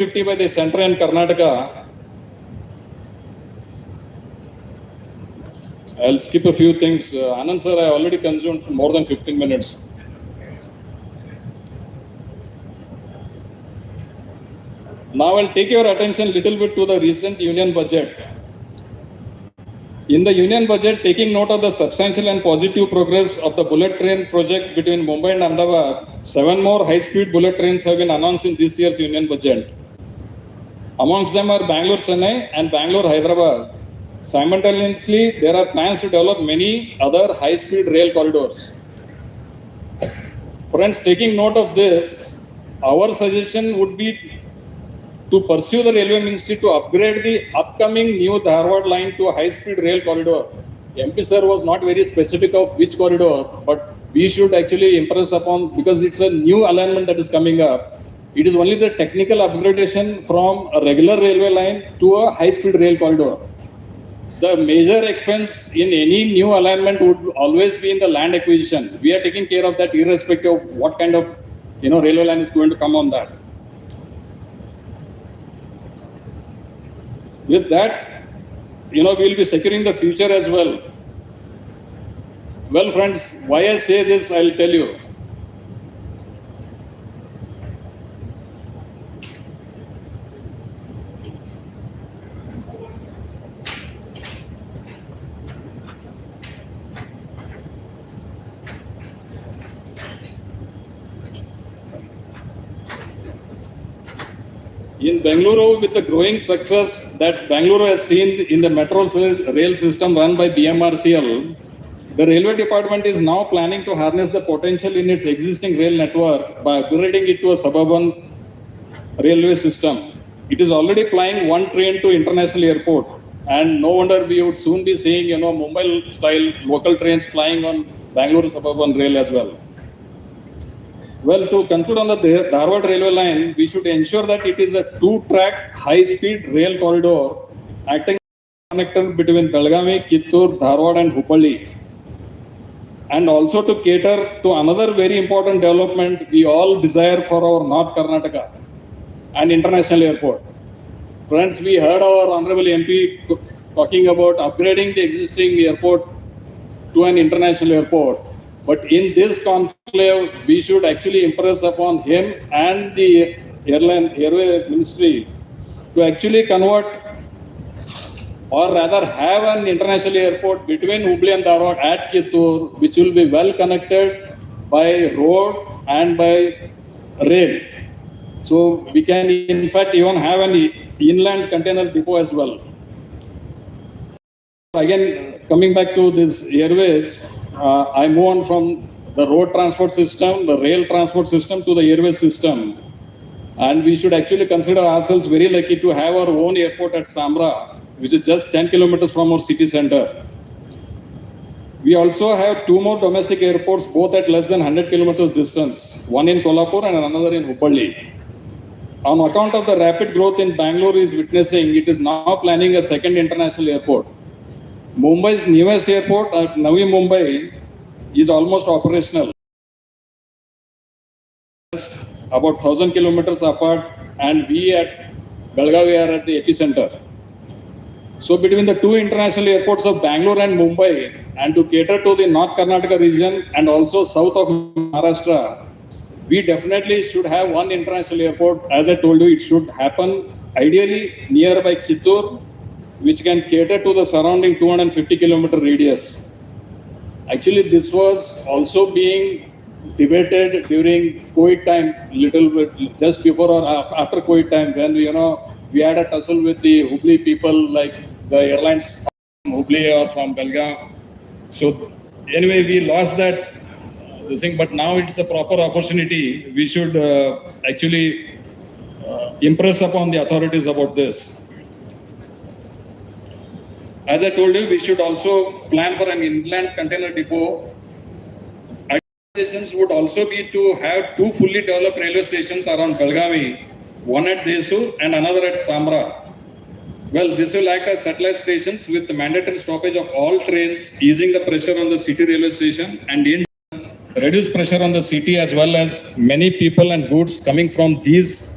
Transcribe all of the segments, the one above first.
50 by the center and Karnataka. I'll skip a few things. Anand sir, I already consumed more than 15 minutes. Now I'll take your attention a little bit to the recent union budget. In the union budget, taking note of the substantial and positive progress of the bullet train project between Mumbai and Ahmedabad, 7 more high-speed bullet trains have been announced in this year's union budget. Amongst them are Bangalore-Chennai and Bangalore-Hyderabad. Simultaneously, there are plans to develop many other high-speed rail corridors. Friends, taking note of this, our suggestion would be to pursue the Railway Ministry to upgrade the upcoming new Dharwad line to a high-speed rail corridor. MP sir was not very specific of which corridor, but we should actually impress upon, because it's a new alignment that is coming up. It is only the technical upgradation from a regular railway line to a high-speed rail corridor. The major expense in any new alignment would always be in the land acquisition. We are taking care of that irrespective of what kind of railway line is going to come on that. With that, we'll be securing the future as well. Well, friends, why I say this, I'll tell you. In Bengaluru, with the growing success that Bengaluru has seen in the metro rail system run by BMRCL, the Railway Department is now planning to harness the potential in its existing rail network by upgrading it to a suburban railway system. It is already flying one train to international airport, and no wonder we would soon be seeing, Mumbai-style local trains flying on Bengaluru suburban rail as well. Well, to conclude on the Dharwad railway line, we should ensure that it is a 2-track high-speed rail corridor acting as a connector between Belgavi, Kittur, Dharwad and Hubballi. And also to cater to another very important development we all desire for our North Karnataka, an international airport. Friends, we heard our Honorable MP talking about upgrading the existing airport to an international airport. But in this conclave, we should actually impress upon him and the Airway Ministry to actually convert, or rather have an international airport between Hubli and Dharwad at Kittur, which will be well connected by road and by rail. So we can in fact even have an inland container depot as well. Again, coming back to this airways, I move on from the road transport system, the rail transport system to the airway system. And we should actually consider ourselves very lucky to have our own airport at Samra, which is just 10 kilometers from our city center. We also have 2 more domestic airports, both at less than 100 kilometers distance, one in Kolhapur and another in Hubballi. On account of the rapid growth in Bangalore is witnessing, it is now planning a second international airport. Mumbai's newest airport, Navi Mumbai, is almost operational. About 1,000 kilometers apart, and we at Belgavi are at the epicenter. So between the 2 international airports of Bangalore and Mumbai, and to cater to the North Karnataka region and also south of Maharashtra, we definitely should have one international airport. As I told you, it should happen ideally nearby Kittur, which can cater to the surrounding 250 kilometer radius. Actually, this was also being debated during COVID time, little bit just before or after COVID time, when we had a tussle with the Hubli people, like the airlines from Hubli or from Belgaum. So anyway, we lost that thing, but now it's a proper opportunity. We should actually impress upon the authorities about this. As I told you, we should also plan for an inland container depot. Ideations would also be to have 2 fully developed railway stations around Belgavi, one at Desur and another at Samra. Well, this will act as satellite stations with the mandatory stoppage of all trains, easing the pressure on the city railway station and reduce pressure on the city, as well as many people and goods coming from these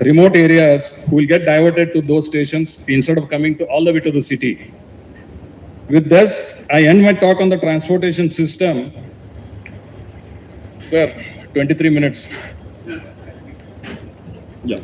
remote areas who will get diverted to those stations instead of coming to all the way to the city. With this, I end my talk on the transportation system. Sir, 23 minutes. Yeah.